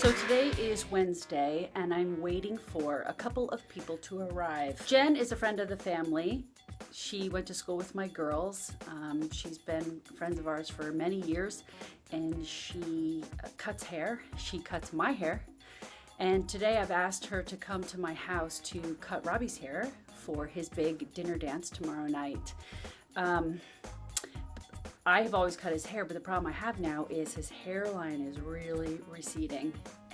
So today is Wednesday and I'm waiting for a couple of people to arrive. Jen is a friend of the family. She went to school with my girls. She's been friends of ours for many years and she cuts hair. She cuts my hair. And today I've asked her to come to my house to cut Robbie's hair for his big dinner dance tomorrow night. I have always cut his hair, but the problem I have now is his hairline is really receding.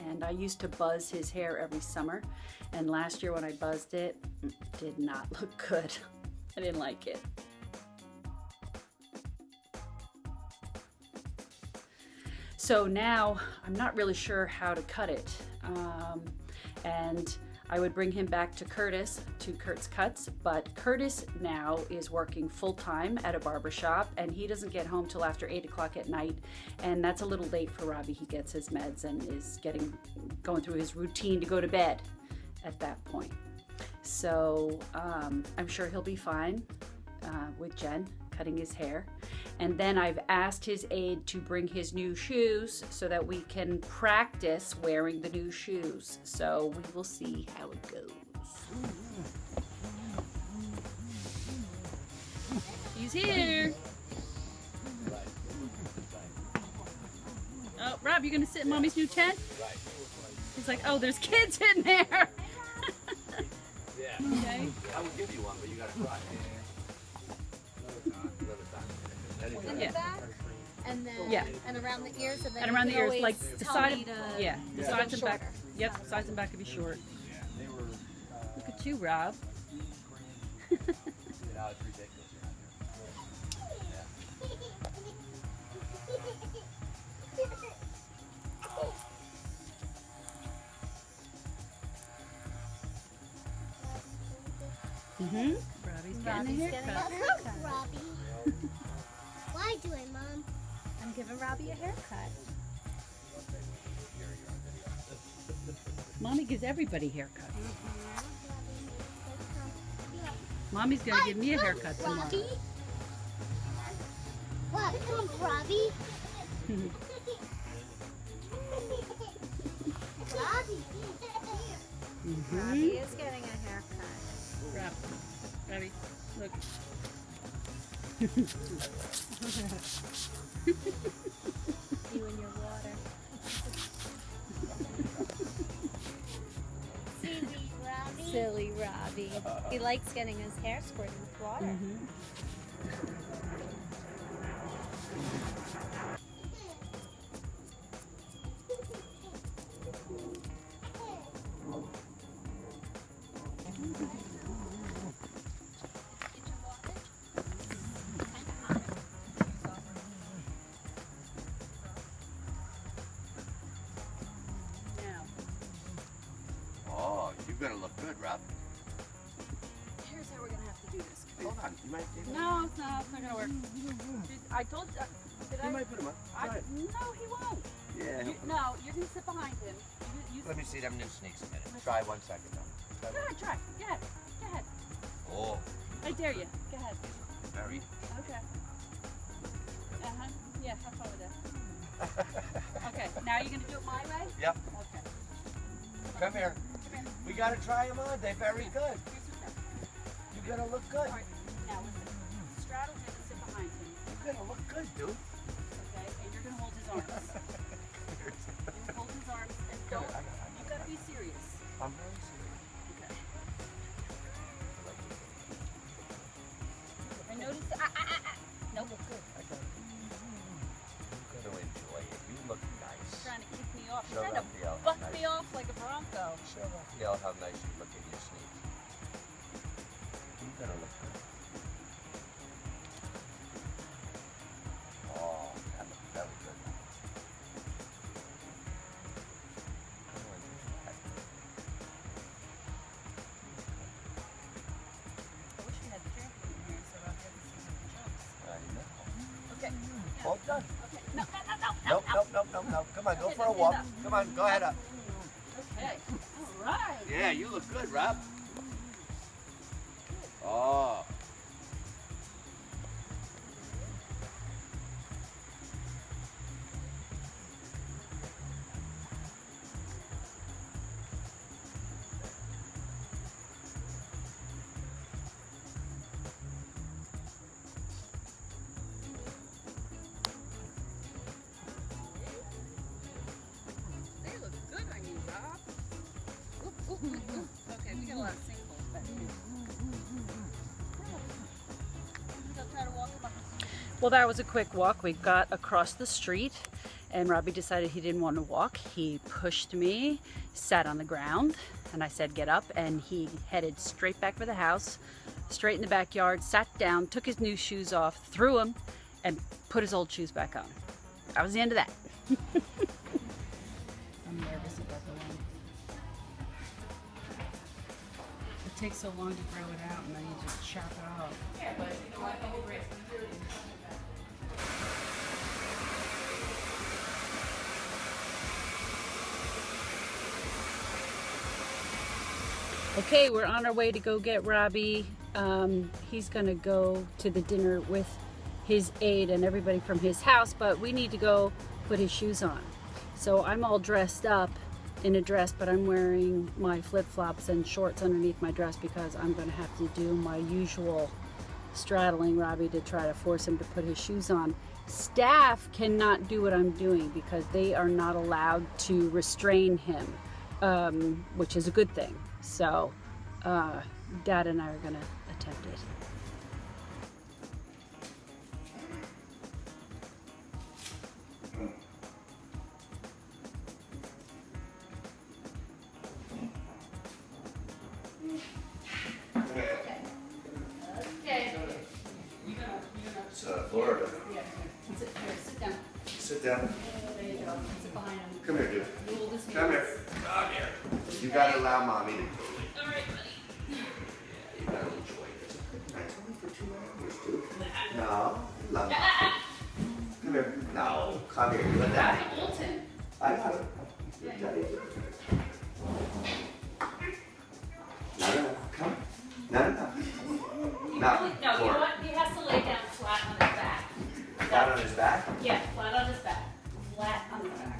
And I used to buzz his hair every summer. And last year when I buzzed it, did not look good. I didn't like it. So now I'm not really sure how to cut it. And I would bring him back to Curtis, to Kurt's Cuts, but Curtis now is working full-time at a barber shop and he doesn't get home till after 8 o'clock at night, and that's a little late for Robbie. He gets his meds and is going through his routine to go to bed at that point. So I'm sure he'll be fine with Jen cutting his hair. And then I've asked his aide to bring his new shoes so that we can practice wearing the new shoes. So we will see how it goes. He's here. Oh, Rob, you gonna sit in Mommy's new tent? He's like, oh, there's kids in there. Yeah. Okay. I would give you one, but you gotta try. Yeah. The back, and then and around the ears, and then and around the ears, like the side, the sides and back. shorter. Yep, sides and back could be short. Look at you, Rob. Robbie's getting a haircut. Robbie. Why do it, Mom? I'm giving Robbie a haircut. Mommy gives everybody haircuts. Mommy's gonna give me a haircut tomorrow. Robbie? What? Come, Robbie. Robbie is getting a haircut. Robbie, look. You and your water. Silly Robbie. He likes getting his hair squirted with water. Oh, you're gonna look good, Rob. Here's how we're gonna have to do this. Hold on, you might take No, it's not gonna work. I told you. Did You I? might put him up. Try it. No, he won't. Yeah. No, you're gonna sit behind him. Let me see them new sneaks a minute. Try 1 second though. Go ahead, try. Go ahead. Go ahead. Oh, I dare you. Go ahead. very. Okay. Yeah, have fun with that. Okay, now you're gonna do it my way? Yep. Okay. Come here. Come here. We gotta try them on. They're very good. Here's the step. You're gonna look good. All right, now listen. Straddle him and sit behind him. You're gonna look good, dude. Okay, and you're gonna hold his arms. You're gonna hold his arms and Come don't. here, I You gotta be serious. I'm very serious. Okay. I noticed. No, look good. I got it. You're gonna enjoy it. You look nice. Trying to kick me off. Show Trying to Raphael how buck nice. me off like a bronco. Show Raphael how nice you look in your sneaks. You're gonna look good. Oh, that looks very good. Come on, try. I wish we had the trampoline in here so Rob had to see some jumps. I know. Okay. All done. Okay. No. Nope, nope, nope, nope, nope. Come on, go for a walk. Come on, go ahead up. Okay. All right. Yeah, you look good, Rob. Oh. Well, that was a quick walk. We got across the street and Robbie decided he didn't want to walk. He pushed me, sat on the ground, and I said, get up. And he headed straight back for the house, straight in the backyard, sat down, took his new shoes off, threw them, and put his old shoes back on. That was the end of that. I'm nervous about the one. It takes so long to grow it out and then you just chop it off. Yeah, but you know what? The whole grass. Okay, we're on our way to go get Robbie. He's gonna go to the dinner with his aide and everybody from his house, but we need to go put his shoes on. So I'm all dressed up in a dress, but I'm wearing my flip-flops and shorts underneath my dress because I'm gonna have to do my usual straddling Robbie to try to force him to put his shoes on. Staff cannot do what I'm doing because they are not allowed to restrain him, which is a good thing. So Dad and I are gonna attempt it. Florida. Yeah, sit down. Sit down. There you go. Sit behind him. Come here, dude. Rule this Come here. Come here. You gotta allow mommy to. All right, buddy. Yeah, you gotta enjoy it. It's only for 2 hours, dude. No, love. Come here. No, come here. You're daddy. Bolton. I got it. You're daddy. No. Come. No. No, you know what? He has to lay down flat on his back. Flat on his back? Yeah, flat on his back. Flat on the back.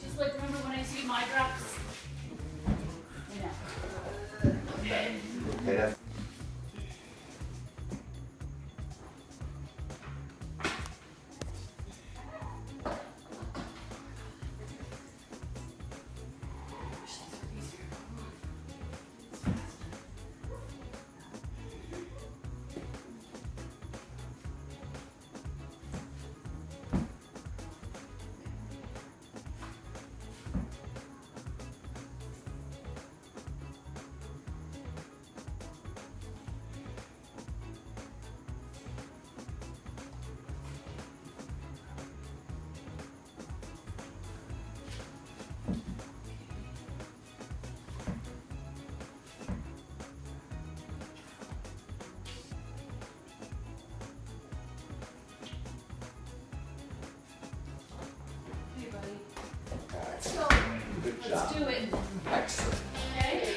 Just like remember when I see my drops? Yeah. Okay, that's. Let's do it. Excellent. Okay?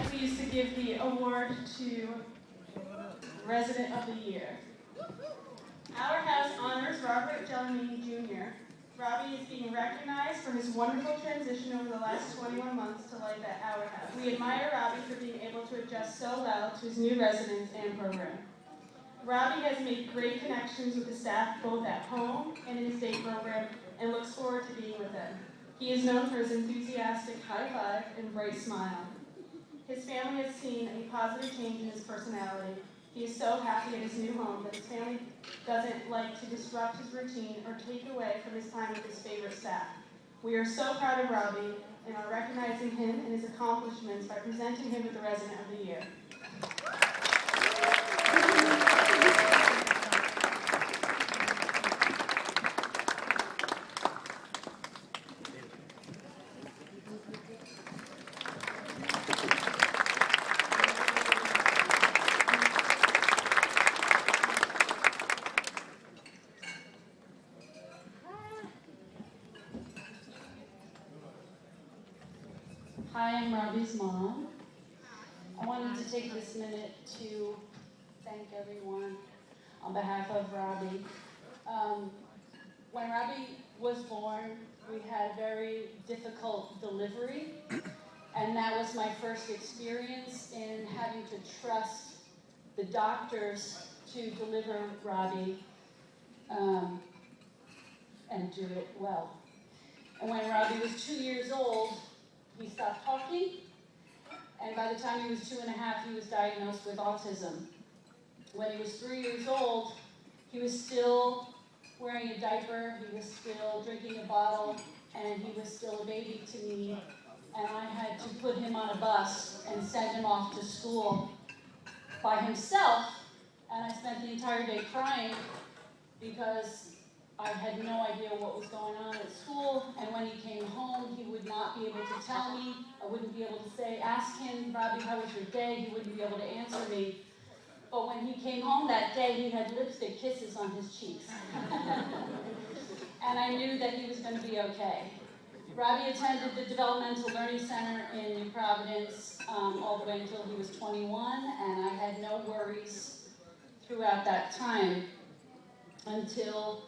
Pleased to give the award to Resident of the Year. Our house honors Robert Delaney Jr. Robbie is being recognized for his wonderful transition over the last 21 months to life at our house. We admire Robbie for being able to adjust so well to his new residence and program. Robbie has made great connections with the staff both at home and in his day program and looks forward to being with them. He is known for his enthusiastic high five and bright smile. His family has seen a positive change in his personality. He is so happy at his new home that his family doesn't like to disrupt his routine or take away from his time with his favorite staff. We are so proud of Robbie and are recognizing him and his accomplishments by presenting him with the Resident of the Year. Hi, I'm Robbie's mom. I wanted to take this minute to thank everyone on behalf of Robbie. When Robbie was born, we had a very difficult delivery, and that was my first experience in having to trust the doctors to deliver Robbie and do it well. And when Robbie was 2 years old, he stopped talking, and by the time he was 2.5, he was diagnosed with autism. When he was 3 years old, he was still wearing a diaper, he was still drinking a bottle, and he was still a baby to me. And I had to put him on a bus and send him off to school by himself, and I spent the entire day crying because I had no idea what was going on at school, and when he came home, he would not be able to tell me. I wouldn't be able to say, ask him, Robbie, how was your day? He wouldn't be able to answer me. But when he came home that day, he had lipstick kisses on his cheeks. And I knew that he was going to be okay. Robbie attended the Developmental Learning Center in New Providence all the way until he was 21, and I had no worries throughout that time until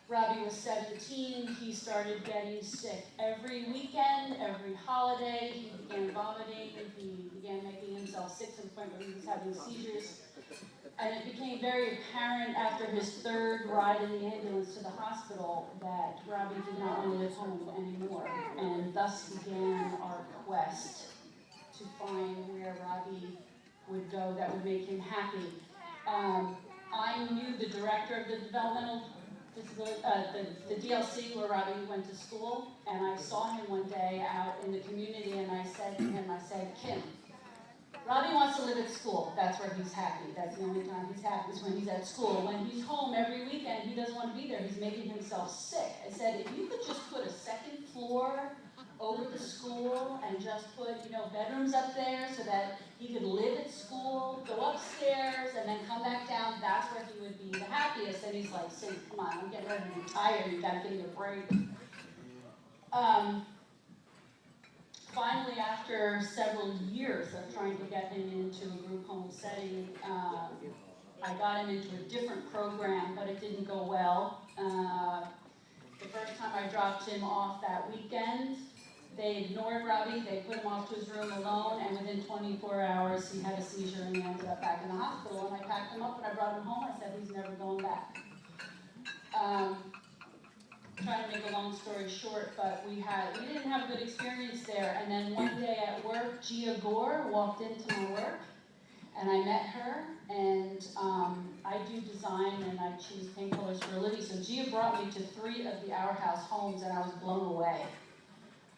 Robbie was 17. He started getting sick. Every weekend, every holiday, he began vomiting. He began making himself sick to the point where he was having seizures. And it became very apparent after his third ride in the ambulance to the hospital that Robbie did not want to live home anymore. And thus began our quest to find where Robbie would go that would make him happy. I knew the director of the developmental the DLC where Robbie went to school, and I saw him one day out in the community, and I said to him, Kim, Robbie wants to live at school. That's where he's happy. That's the only time he's happy is when he's at school. When he's home every weekend, he doesn't want to be there. He's making himself sick. I said, if you could just put a second floor over the school and just put, bedrooms up there so that he could live at school, go upstairs, and then come back down, that's where he would be the happiest. And he's like, Cindy, come on, I'm getting ready to retire. You got to give me a break. Finally, after several years of trying to get him into a group home setting, I got him into a different program, but it didn't go well. The first time I dropped him off that weekend, they ignored Robbie, they put him off to his room alone, and within 24 hours he had a seizure and he ended up back in the hospital. And I packed him up and I brought him home. I said, he's never going back. Trying to make a long story short, but we didn't have a good experience there. And then one day at work, Gia Gore walked into my work, and I met her, and I do design and I choose paint colors for a living. So Gia brought me to 3 of the Our House homes, and I was blown away.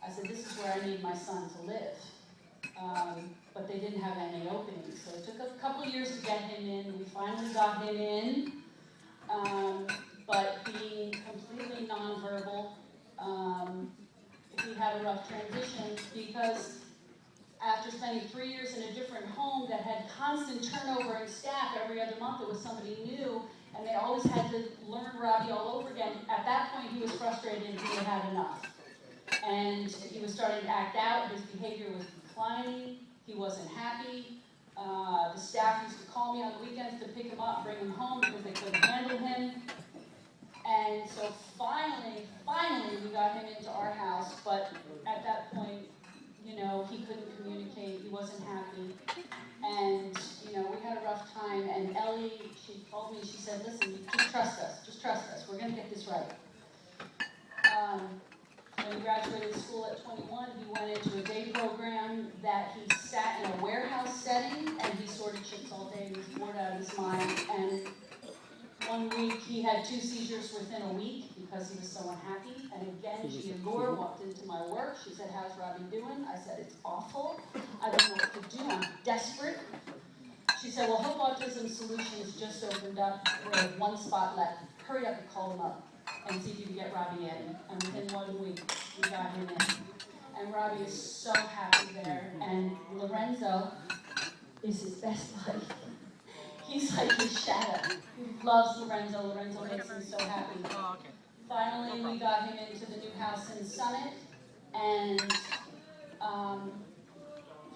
I said, this is where I need my son to live. But they didn't have any openings. So it took a couple of years to get him in. We finally got him in. But being completely nonverbal, he had a rough transition because after spending 3 years in a different home that had constant turnover in staff every other month, it was somebody new, and they always had to learn Robbie all over again. At that point, he was frustrated and he had had enough. And he was starting to act out, his behavior was declining, he wasn't happy. The staff used to call me on the weekends to pick him up, bring him home because they couldn't handle him. And so finally, we got him into our house, but at that point, he couldn't communicate, he wasn't happy. And, we had a rough time, and Ellie, she told me, she said, listen, just trust us, we're gonna get this right. When he graduated school at 21, he went into a day program that he sat in a warehouse setting, and he sorted chips all day, and he was bored out of his mind. And one week, he had 2 seizures within a week because he was so unhappy. And again, she and Laura walked into my work. She said, how's Robbie doing? I said, it's awful. I don't know what to do. I'm desperate. She said, well, Hope Autism Solutions just opened up. We have 1 spot left. Hurry up and call them up and see if you can get Robbie in. And within 1 week, we got him in. And Robbie is so happy there. And Lorenzo is his best buddy. He's like his shadow. He loves Lorenzo. Lorenzo makes him so happy. Finally, we got him into the new house in Summit, and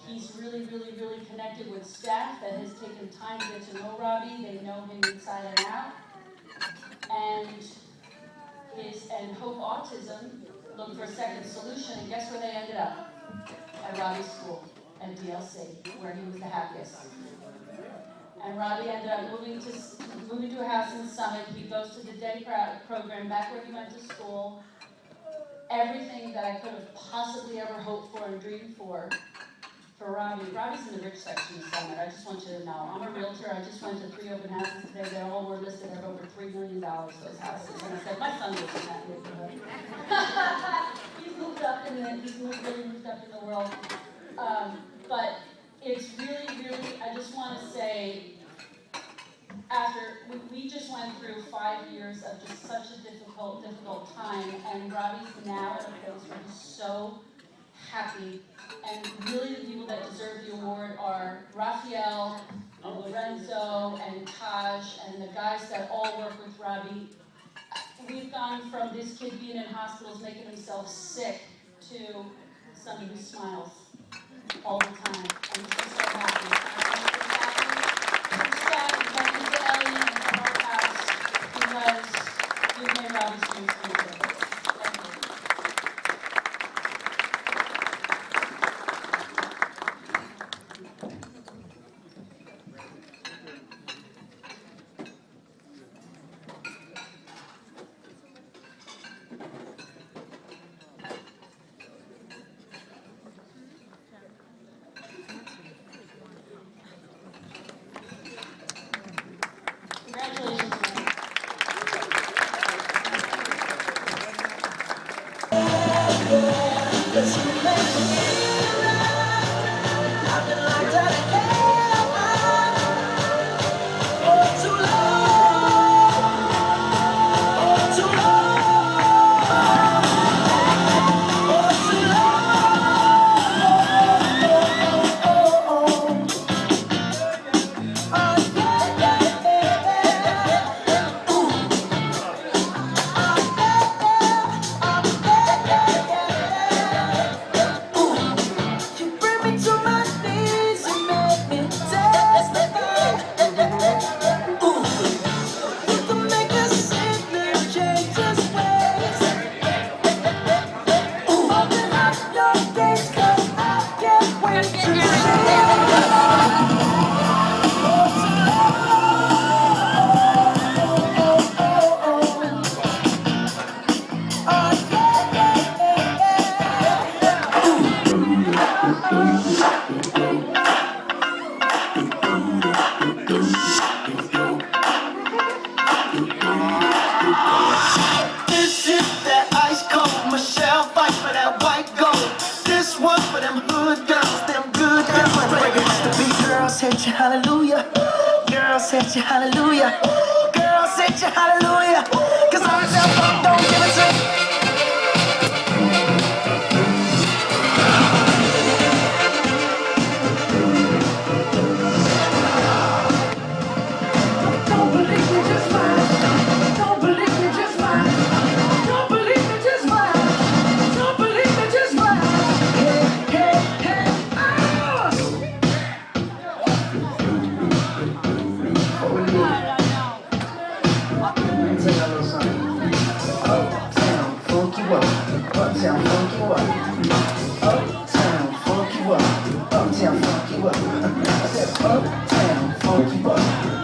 he's really, really, really connected with staff that has taken time to get to know Robbie. They know him inside and out. And Hope Autism looked for a second solution, and guess where they ended up? At Robbie's school, at DLC, where he was the happiest. And Robbie ended up moving to a house in Summit. He goes to the day program back where he went to school. Everything that I could have possibly ever hoped for and dreamed for Robbie. Robbie's in the rich section of Summit. I just want you to know. I'm a realtor. I just went to 3 open houses today. They all were listed at over $3 million, those houses. And I said, my son lives in that neighborhood. He's really moved up in the world. But it's really, really, I just want to say, we just went through 5 years of just such a difficult time, and Robbie's now at a place where he's so happy. And really the people that deserve the award are Raphael, and Lorenzo, and Taj, and the guys that all work with Robbie. We've gone from this kid being in hospitals making himself sick to somebody who smiles all the time. I'm just so happy. Thank you to Ellie and to our house, because you've made Robbie's dreams come true. Thank you. Hallelujah, girl, set you hallelujah, girl, set you hallelujah, 'cause I'm don't give it to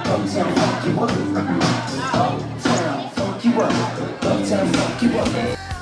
Uptown funk you up. Uptown funk you up. Uptown funk you up.